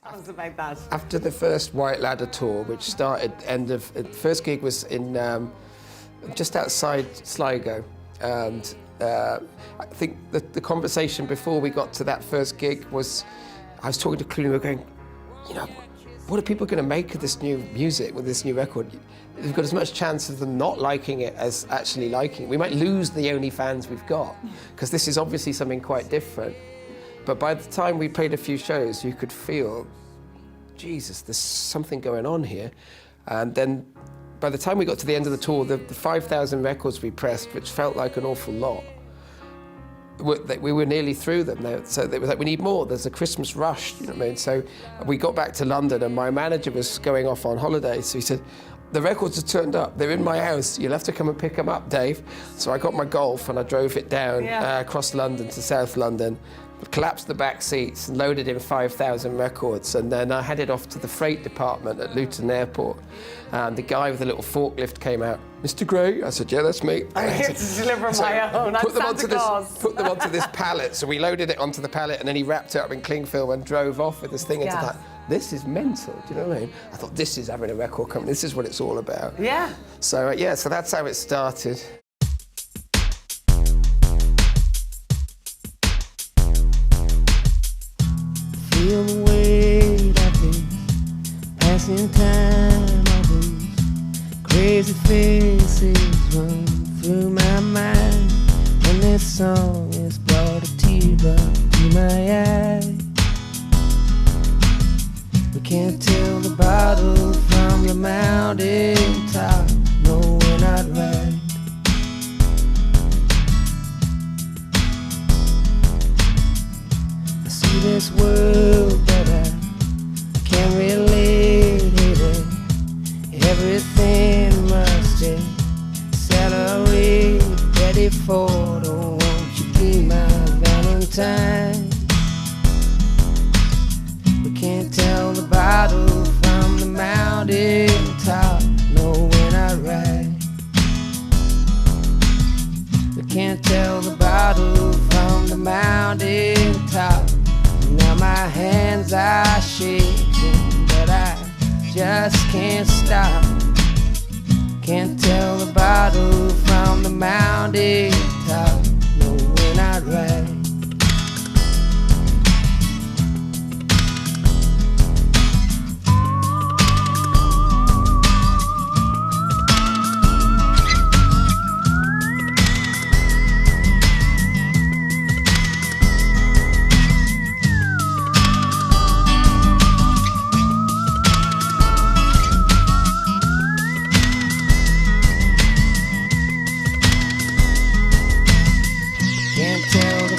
Tell us about that. After the first White Ladder tour, which started first gig was in just outside Sligo, and I think the conversation before we got to that first gig was, I was talking to Clooney, we were going, you know, what are people going to make of this new music with this new record? We've got as much chance of them not liking it as actually liking it. We might lose the only fans we've got, because this is obviously something quite different. But by the time we played a few shows, you could feel, Jesus, there's something going on here. And then by the time we got to the end of the tour, the 5,000 records we pressed, which felt like an awful lot, we were nearly through them now. So it was like, we need more, there's a Christmas rush, you know what I mean? So we got back to London and my manager was going off on holiday. So he said, the records are turned up, they're in my house, you'll have to come and pick them up, Dave. So I got my Golf and I drove it down across London to South London, collapsed the back seats and loaded in 5,000 records, and then I headed off to the freight department at Luton Airport, and the guy with the little forklift came out. Mr. Gray? I said, yeah, that's me. I'm here to deliver my own. Put them onto this pallet. So we loaded it onto the pallet and then he wrapped it up in cling film and drove off with this thing into that. This is mental, do you know what I mean? I thought, this is having a record company, this is what it's all about. Yeah. So so that's how it started. Feel the weight of this passing time of these crazy faces run through my mind, and this song has brought a teardrop to my eye. We can't tell the bottle from the mountain top. No, we're not right. I see this world, but I can't relate it. Everything must accelerate. Ready for the won't you be my Valentine? We can't tell the bottle from the mountain top. No, we're not right. We can't tell the bottle from the mountain top. Now my hands are shaking, but I just can't stop. Can't tell the bottle from the mountain top. No, we're not right.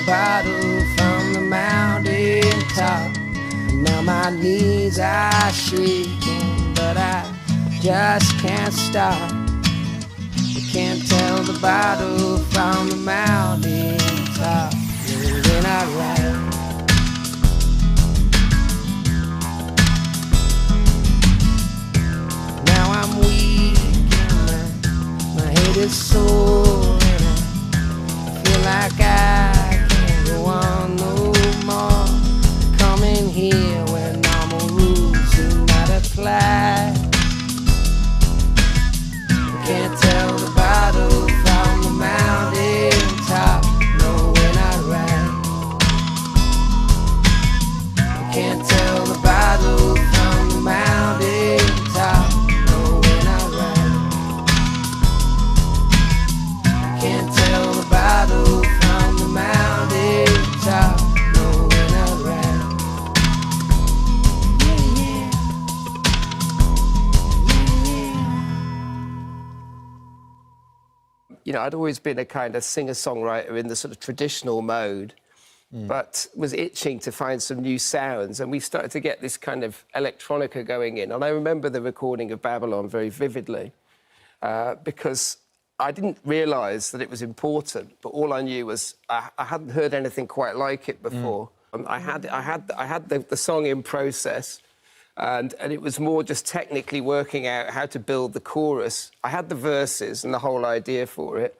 Bottle from the mountain top. Now my knees are shaking, but I just can't stop. You can't tell the bottle from the mountain top. We're not right. Now I'm weak and my head is sore, and I feel like I don't want no more. Come in here where normal rules do not apply. We can't tell the bottle from the mountain top. No, we're not right. We can't tell the bottle from the mountain top. No, we're not right. We can't tell the bottle from the mountain top. No, we're not right. Yeah, You know, I'd always been a kind of singer-songwriter in the sort of traditional mode, but was itching to find some new sounds, and we started to get this kind of electronica going in. And I remember the recording of Babylon very vividly, because I didn't realise that it was important, but all I knew was I hadn't heard anything quite like it before. I had the song in process, and it was more just technically working out how to build the chorus. I had the verses and the whole idea for it,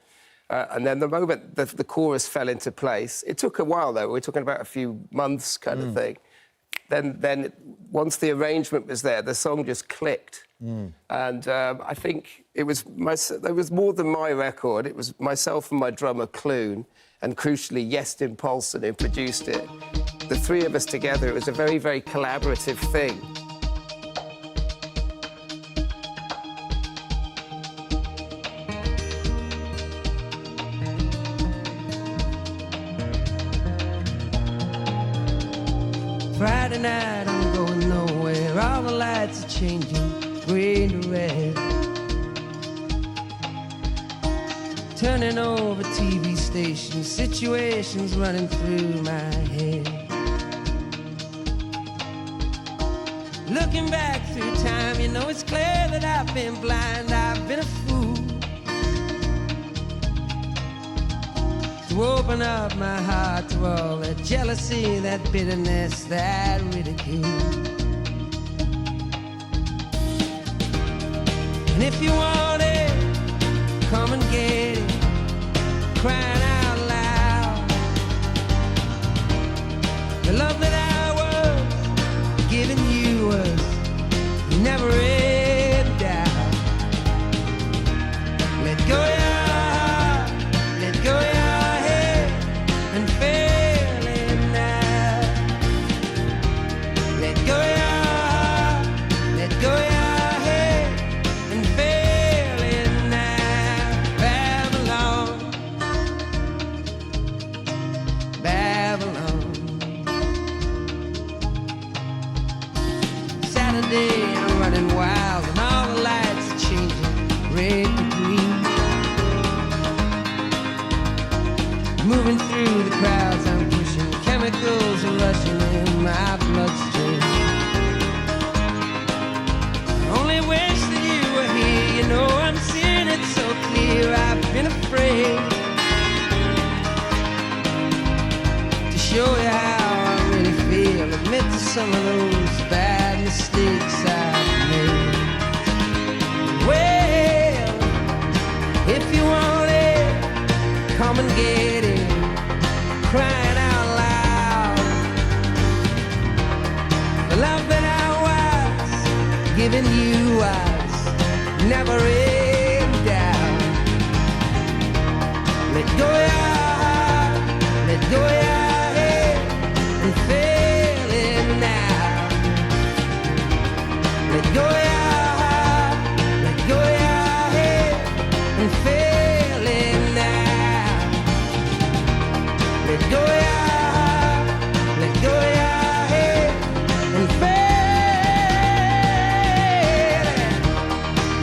and then the moment the chorus fell into place, it took a while though. We're talking about a few months kind of thing. then once the arrangement was there, the song just clicked. And I think there was more than my record. It was myself and my drummer Clune, and crucially Iestyn Paulson who produced it. The three of us together, it was a very, very collaborative thing. Friday night, I'm going nowhere. All the lights are changing, green to red. Turning over TV stations, situations running through my head. Looking back through time, you know it's clear that I've been blind, I've been a fool to open up my heart to all that jealousy, that bitterness, that ridicule. And if you want it, come and get it, crying out loud. The love that I was giving you was never in doubt. Let go your heart, let go your head, and feel it now. Let go your heart, let go your head, and feel it now. Babylon, Babylon. Saturday, I'm running wild, and all the lights are changing red to green. Moving through the crowds, I'm pushing, chemicals are rushing in my bloodstream. I only wish that you were here, you know I'm seeing it so clear. I've been afraid to show you how I really feel, admit to some of those bad mistakes I've made. Well, if you want it, come and get it, crying out loud. The love that I was giving you was never in doubt. Let go your heart, let go your head, and feel it now. Let go your heart, let go your head, and feel it now. Let go your heart, let go your head, and feel it.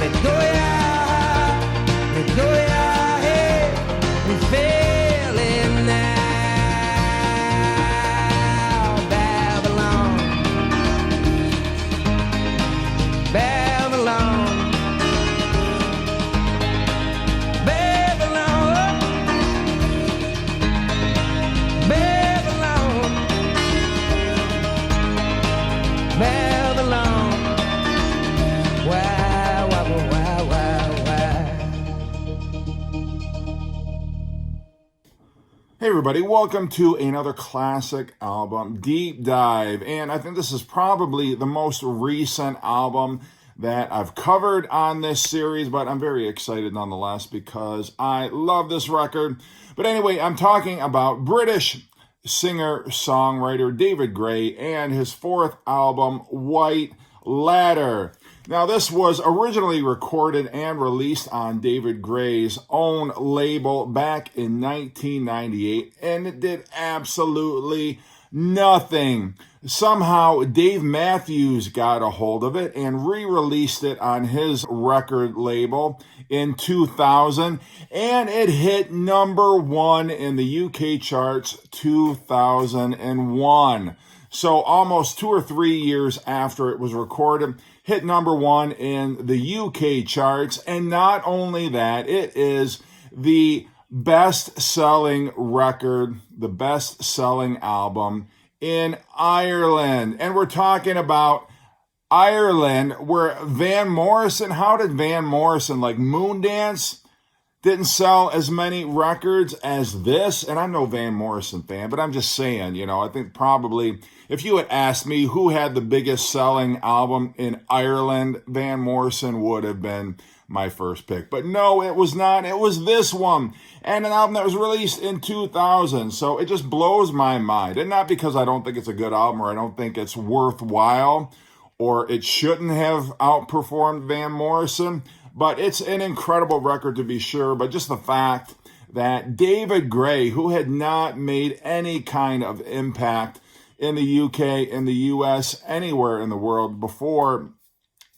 Let go your heart, let go your head, and feel it now. Babylon, Babylon, Babylon, Babylon, Babylon. Wow, wow, wow, wow, wow. Hey everybody, welcome to another classic album deep dive, and I think this is probably the most recent album that I've covered on this series, but I'm very excited nonetheless because I love this record. But anyway, I'm talking about British singer-songwriter David Gray and his fourth album, White Ladder. Now, this was originally recorded and released on David Gray's own label back in 1998, and it did absolutely nothing. Somehow, Dave Matthews got a hold of it and re-released it on his record label in 2000, and it hit number one in the UK charts 2001. So almost 2 or 3 years after it was recorded, hit number one in the UK charts. And not only that, it is the best-selling record, the best-selling album in Ireland. And we're talking about Ireland, where Van Morrison, how did Van Morrison, like Moondance, didn't sell as many records as this. And I'm no Van Morrison fan, but I'm just saying, you know, I think probably if you had asked me who had the biggest selling album in Ireland, Van Morrison would have been my first pick. But no, it was not. It was this one, and an album that was released in 2000. So it just blows my mind. And not because I don't think it's a good album or I don't think it's worthwhile or it shouldn't have outperformed Van Morrison, but it's an incredible record to be sure. But just the fact that David Gray, who had not made any kind of impact in the UK, in the US, anywhere in the world before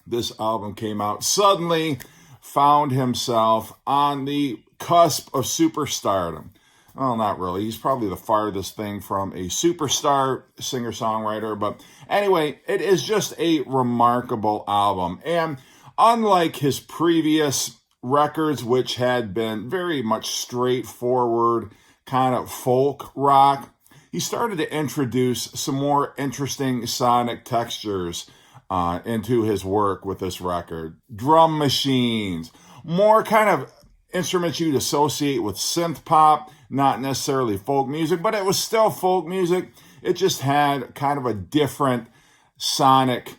this album came out, suddenly found himself on the cusp of superstardom. Well, not really. He's probably the farthest thing from a superstar singer-songwriter. But anyway, it is just a remarkable album. And unlike his previous records, which had been very much straightforward kind of folk rock, he started to introduce some more interesting sonic textures into his work with this record. Drum machines, more kind of instruments you'd associate with synth pop, not necessarily folk music, but it was still folk music. It just had kind of a different sonic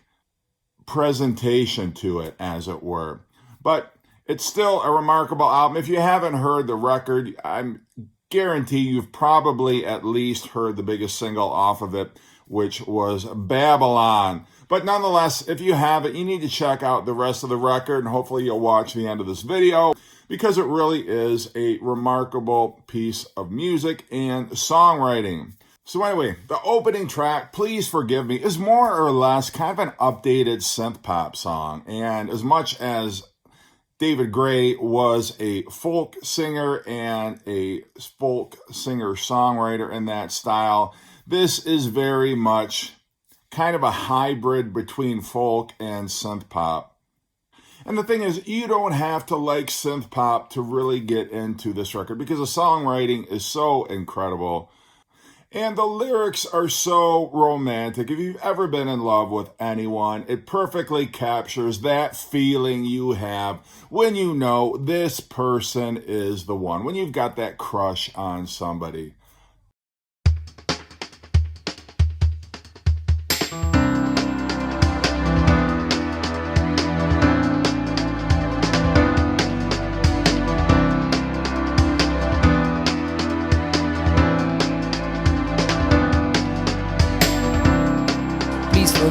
presentation to it, as it were. But it's still a remarkable album. If you haven't heard the record, I guarantee you've probably at least heard the biggest single off of it, which was Babylon. But nonetheless, if you haven't, you need to check out the rest of the record, and hopefully you'll watch the end of this video, because it really is a remarkable piece of music and songwriting. So anyway, the opening track, Please Forgive Me, is more or less kind of an updated synth pop song. And as much as David Gray was a folk singer and a folk singer-songwriter in that style, this is very much kind of a hybrid between folk and synth pop. And the thing is, you don't have to like synth pop to really get into this record because the songwriting is so incredible. And the lyrics are so romantic. If you've ever been in love with anyone, it perfectly captures that feeling you have when you know this person is the one, when you've got that crush on somebody.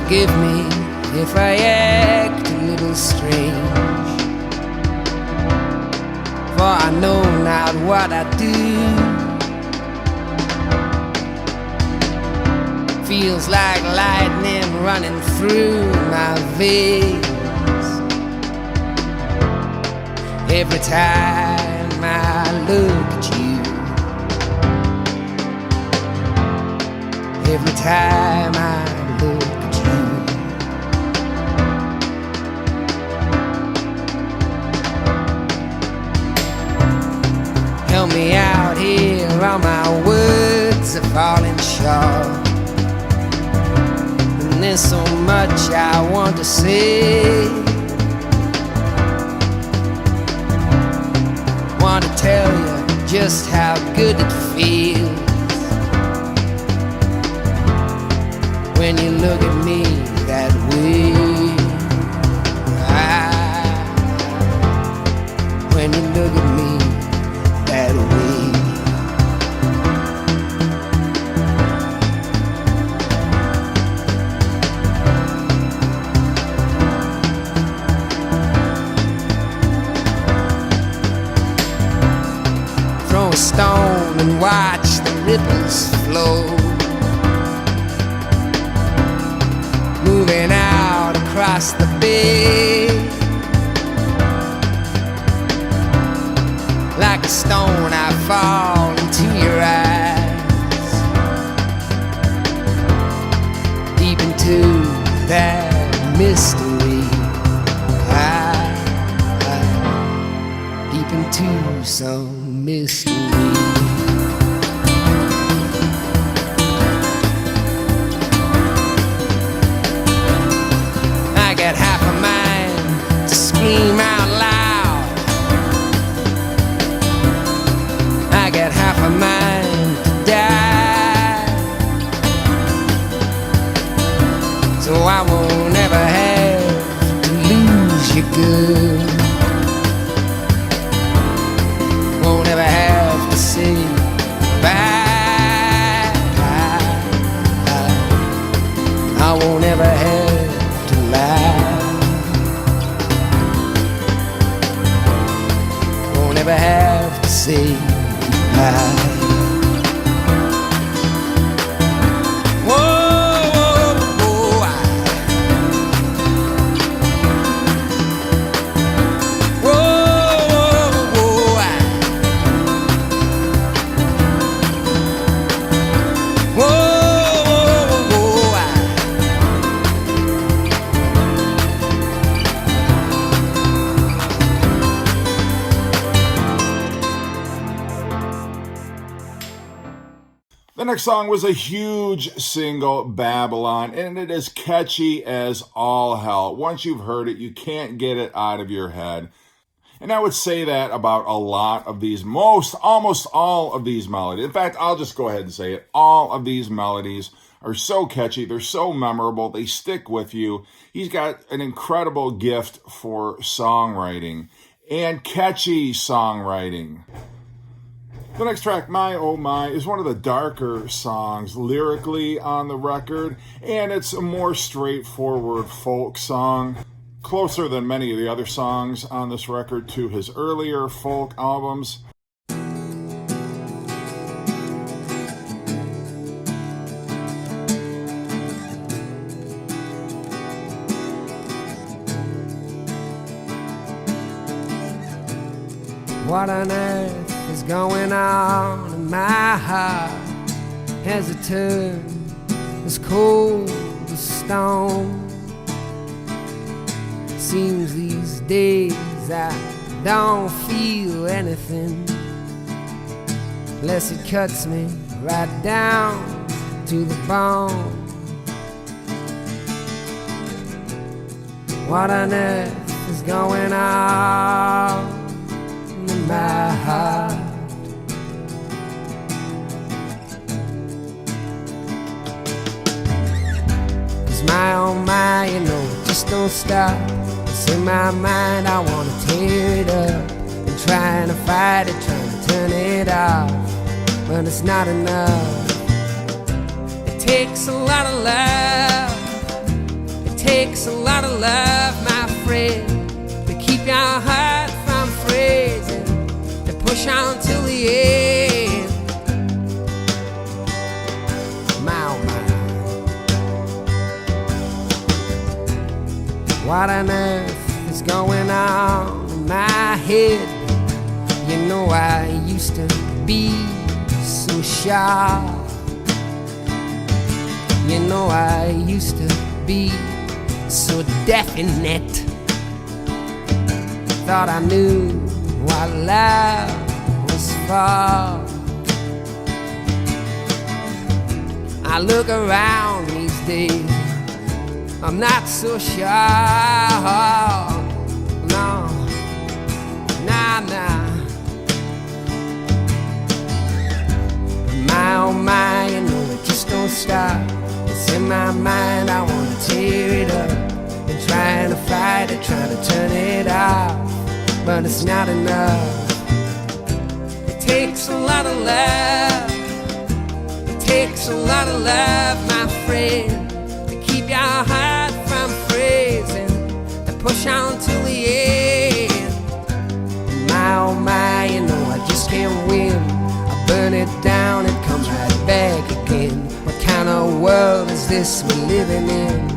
Forgive me if I act a little strange, for I know not what I do. Feels like lightning running through my veins every time I look at you. Every time I look at you. Help me out here, all my words are falling short, and there's so much I want to say. Want to tell you just how good it feels when you look at me that way. When you look at me that way. Throw a stone and watch the ripples flow, moving out across the bay. Like a stone I fall into your eyes, deep into that mystery. Deep into some mystery. I got half a mind to scream out loud, good. Won't ever have to say bye. I won't ever have to lie. Won't ever have to say goodbye. The next song was a huge single, Babylon, and it is catchy as all hell. Once you've heard it, you can't get it out of your head. And I would say that about a lot of these, almost all of these melodies. In fact, I'll just go ahead and say it. All of these melodies are so catchy. They're so memorable. They stick with you. He's got an incredible gift for songwriting and catchy songwriting. The next track, My Oh My, is one of the darker songs lyrically on the record, and it's a more straightforward folk song, closer than many of the other songs on this record to his earlier folk albums. What on earth is going on in my heart? Has it turned as cold as stone? Seems these days I don't feel anything, unless it cuts me right down to the bone. What on earth is going on in my heart? Cause my oh my, you know, it just don't stop. It's in my mind, I wanna tear it up. I'm trying to fight it, trying to turn it off, but it's not enough. It takes a lot of love. It takes a lot of love, my friend, to keep your heart from freezing, to push on till the end. My oh my. What on earth is going on in my head? You know I used to be so sharp. You know I used to be so definite. Thought I knew what love was for. I look around these days, I'm not so sure. No, nah. My oh my, you know it just don't stop. It's in my mind, I wanna tear it up. Been trying to fight it, trying to turn it off, but it's not enough. It takes a lot of love. It takes a lot of love, my friend, to keep your heart from freezing, to push on till the end. My oh my, you know I just can't win. I burn it down, it comes right back again. What kind of world is this we're living in,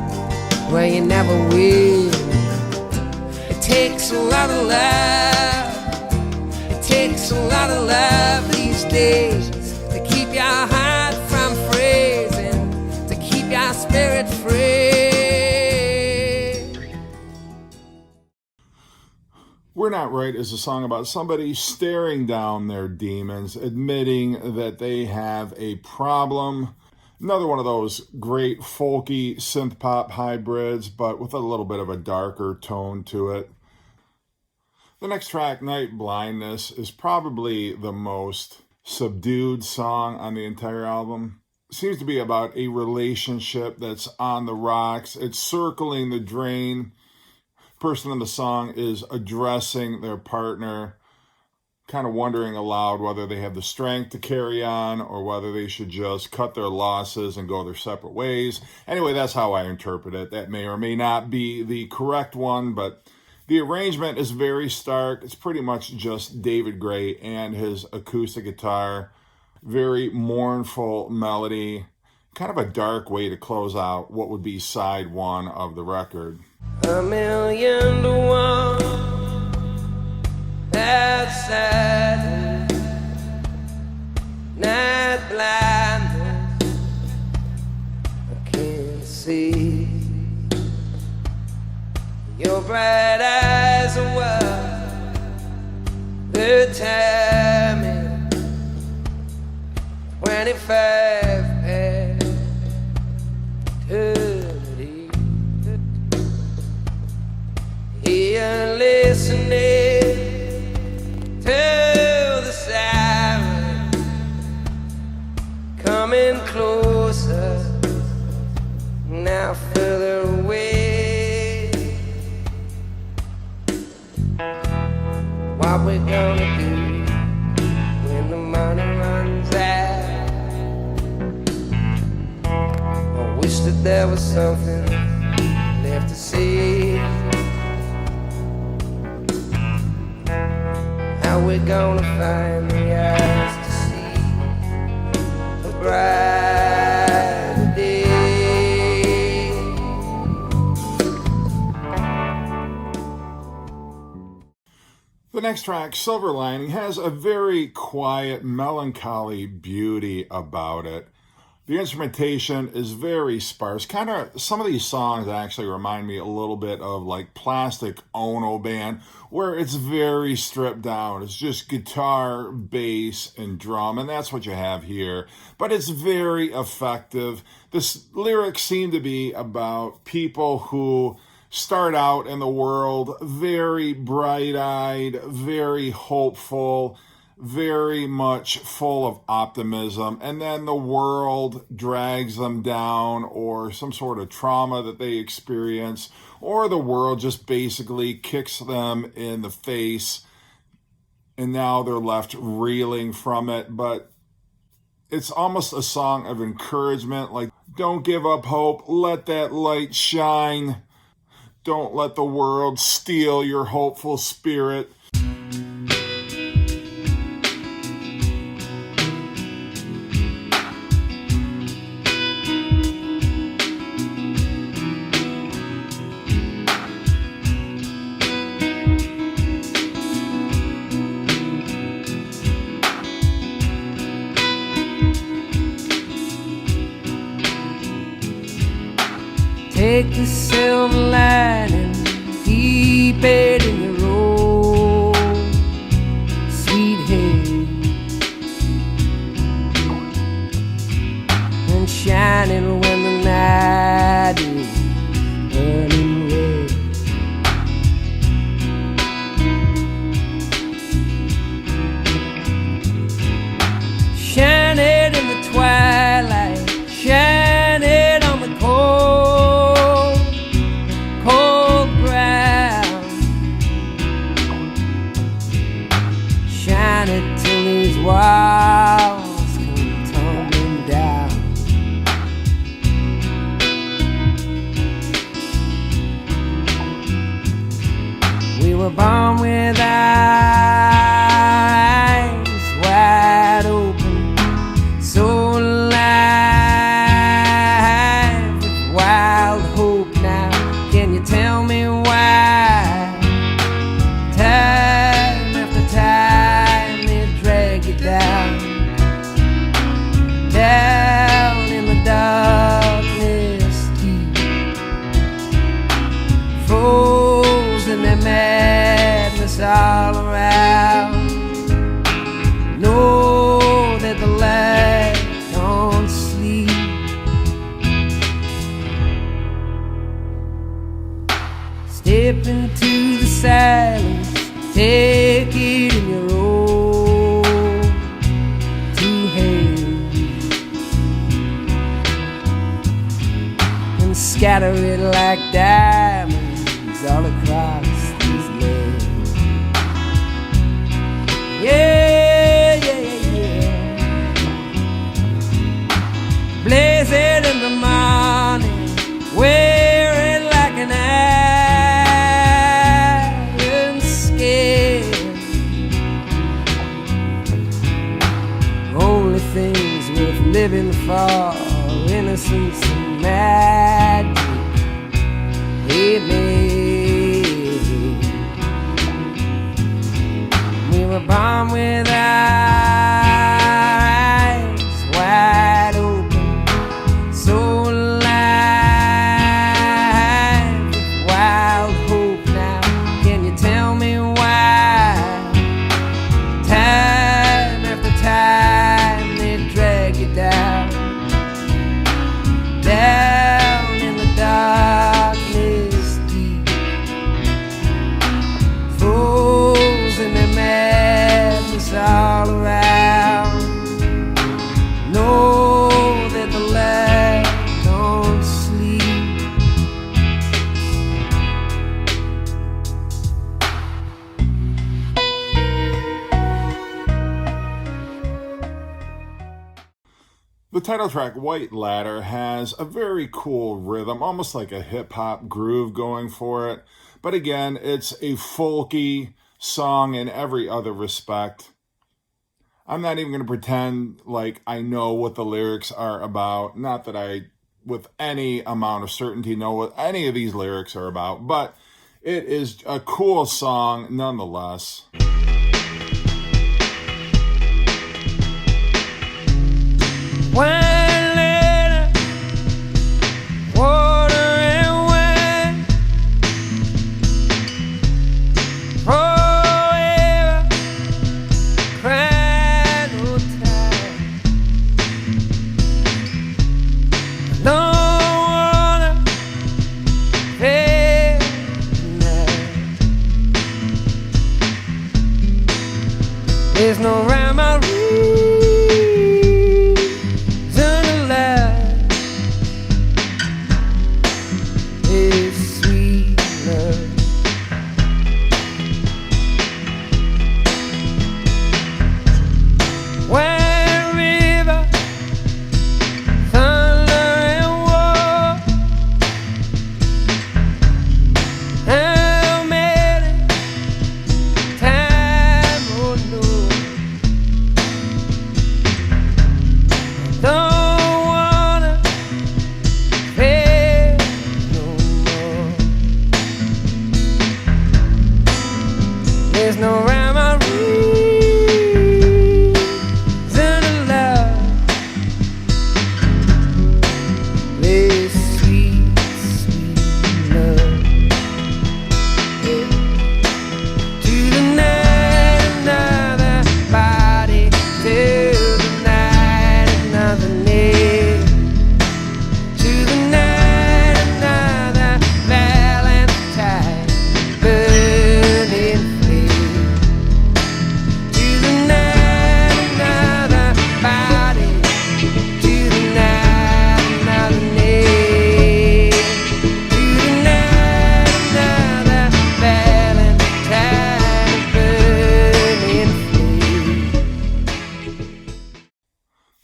where you never win? It takes a lot of love. It takes a lot of love these days, to keep your heart from freezing, to keep your spirit free. We're Not Right is a song about somebody staring down their demons, admitting that they have a problem. Another one of those great folky synth pop hybrids, but with a little bit of a darker tone to it. The next track, Night Blindness, is probably the most subdued song on the entire album. It seems to be about a relationship that's on the rocks. It's circling the drain. person in the song is addressing their partner, kind of wondering aloud whether they have the strength to carry on or whether they should just cut their losses and go their separate ways. Anyway, that's how I interpret it. That may or may not be the correct one, but the arrangement is very stark. It's pretty much just David Gray and his acoustic guitar. Very mournful melody. Kind of a dark way to close out what would be side one of the record. A million to one, that's sadness, not blindness. I can't see your bright eyes are what the time is 25 past 30. Here listening to the siren coming closer, now further away. What we gonna do when the money runs out? I wish that there was something left to see. How we gonna find the eyes to see the brighter day? The next track, Silver Lining, has a very quiet, melancholy beauty about it. The instrumentation is very sparse. Kind of, some of these songs actually remind me a little bit of like Plastic Ono Band, where it's very stripped down. It's just guitar, bass, and drum, and that's what you have here. But it's very effective. The lyrics seem to be about people who start out in the world very bright-eyed, very hopeful, very much full of optimism, and then the world drags them down, or some sort of trauma that they experience, or the world just basically kicks them in the face, and now they're left reeling from it. But it's almost a song of encouragement, like, don't give up hope, let that light shine, don't let the world steal your hopeful spirit. Take the silver lining, keep it in your roll, sweet haze, and shine it when the night is burning red. Shine it in the twilight, shine it on the cold ground. Shine it till these walls come tumbling down. We were born with our eyes wide open, so alive with wild hope. Now, can you tell me why time after time they drag you down, down in the darkness deep, frozen in madness all around? Know that the light don't sleep. Step into the silence, take it in your roll to haze, and scatter it like diamonds all across The title track, White Ladder, has a very cool rhythm, almost like a hip-hop groove going for it. But again, it's a folky song in every other respect. I'm not even going to pretend like I know what the lyrics are about. Not that I, with any amount of certainty, know what any of these lyrics are about. But it is a cool song nonetheless. Wine letter, water and wine, forever, cry no time. Don't wanna fail tonight. There's no rhyme I read. There's no rhyme or reason to love this sweet, sweet love. Yeah. To the night, another body. To the night, another name. To the night, another Valentine. Burning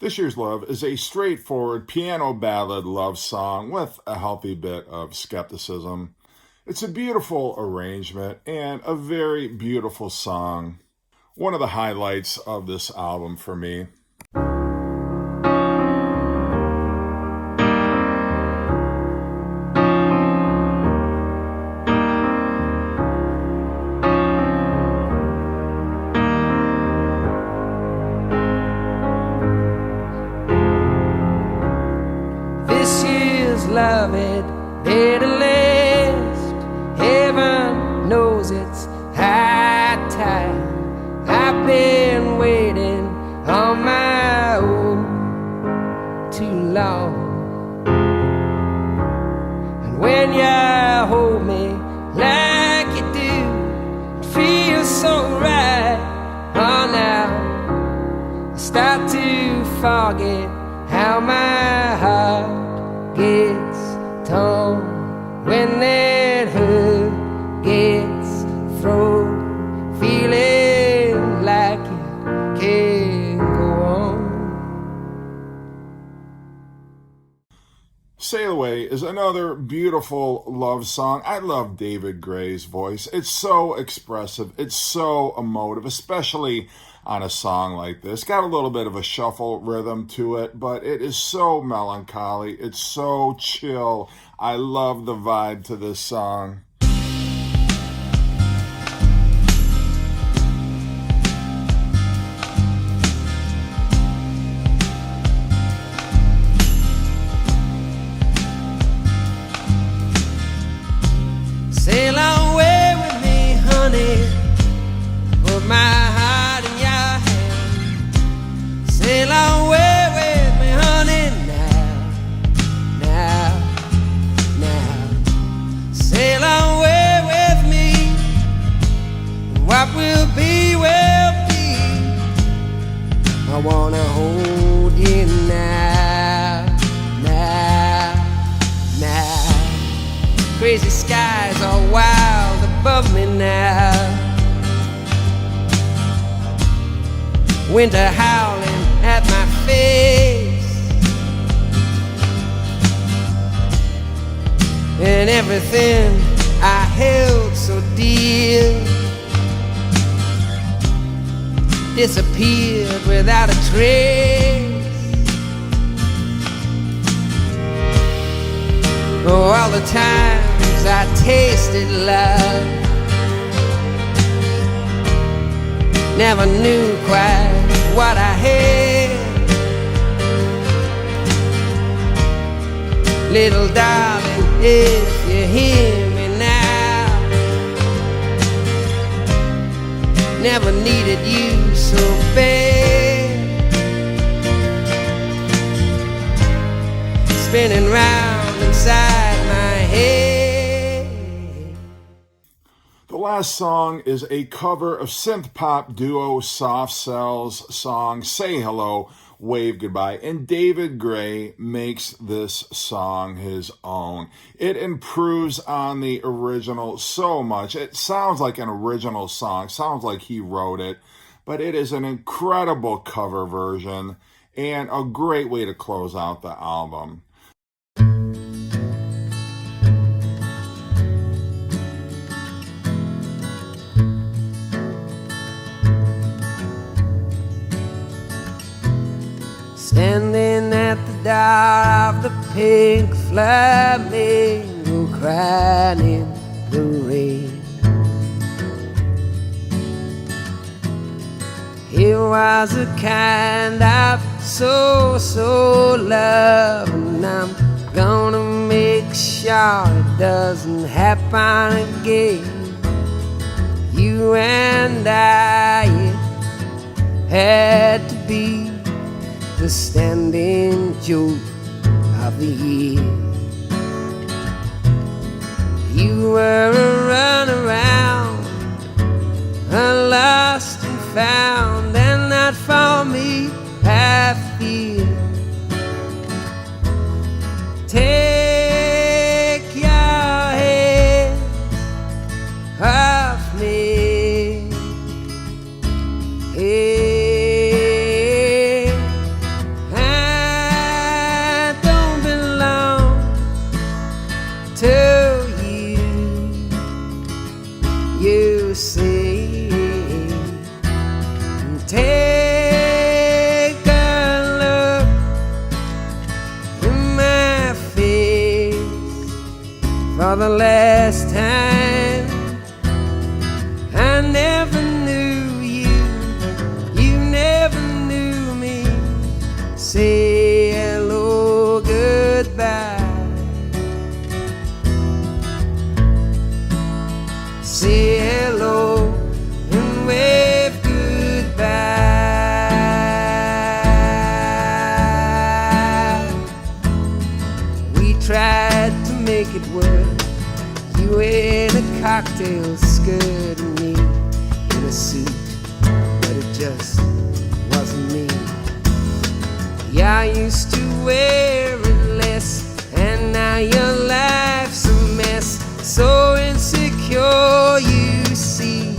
This Year's Love is a straightforward piano ballad love song with a healthy bit of skepticism. It's a beautiful arrangement and a very beautiful song. One of the highlights of this album for me. Love it, it'll last. Heaven knows it's high time. I've been waiting on my own too long. And when you hold me like you do, it feels so right. Oh, now I start to forget how my heart gets torn when that hurt gets thrown, feeling like it can't go on. Sail Away is another beautiful love song. I love David Gray's voice. It's so expressive. It's so emotive, especially on a song like this. Got a little bit of a shuffle rhythm to it, but it is so melancholy. It's so chill. I love the vibe to this song. Sail away with me, honey. Put my heart in your hand. Sail away with me, honey, now. Sail away with me. What will be, will be. I wanna hold you now. Crazy skies are wild above me now. Winter howling at my face. when everything I held so dear disappeared without a trace. Oh, all the times I tasted love, never knew quite what I had. Little darling, if you hear me now, never needed you so bad. Spinning round inside my head. The last song is a cover of synth pop duo Soft Cell's song Say Hello, Wave Goodbye, and David Gray makes this song his own. It improves on the original so much. It sounds like an original song, sounds like he wrote it, but it is an incredible cover version and a great way to close out the album. Standing at the door of the pink flamingo, crying in the rain. It was a kind of so love, and I'm gonna make sure it doesn't happen again. You and I, it had to be the standing joke of the year. You were a runaround, a lost and found, and not for me half fear. Take your hands off me. Hey. Take a look in my face for the last time. I never knew you, you never knew me. Say hello, goodbye. Say hello and wave goodbye. We tried to make it work. You in a cocktail skirt and me in a suit, but it just wasn't me. Yeah, I used to wear it less, and now your life's a mess. So insecure, you see.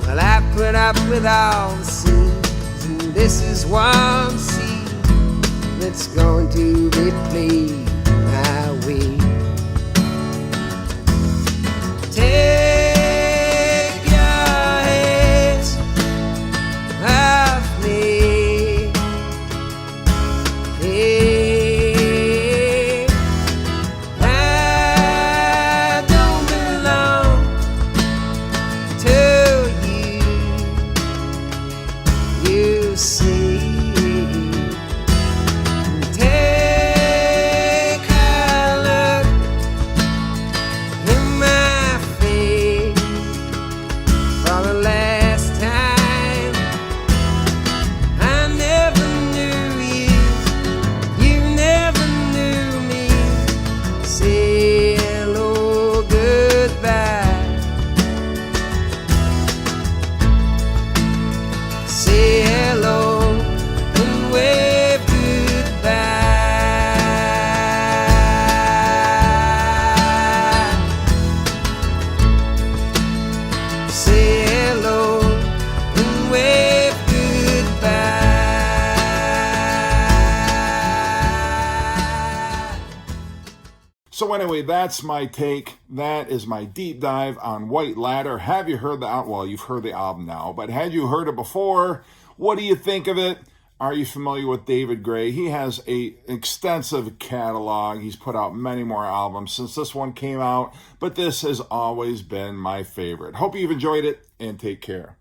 Well, I put up with all the scenes, and this is one scene that's going to be played my way. Take your hands off me. Hey, I don't belong to you, you see. Take So anyway, that's my take. That is my deep dive on White Ladder. Have you heard the album? Well, you've heard the album now, but had you heard it before? What do you think of it? Are you familiar with David Gray? He has an extensive catalog. He's put out many more albums since this one came out, but this has always been my favorite. Hope you've enjoyed it, and take care.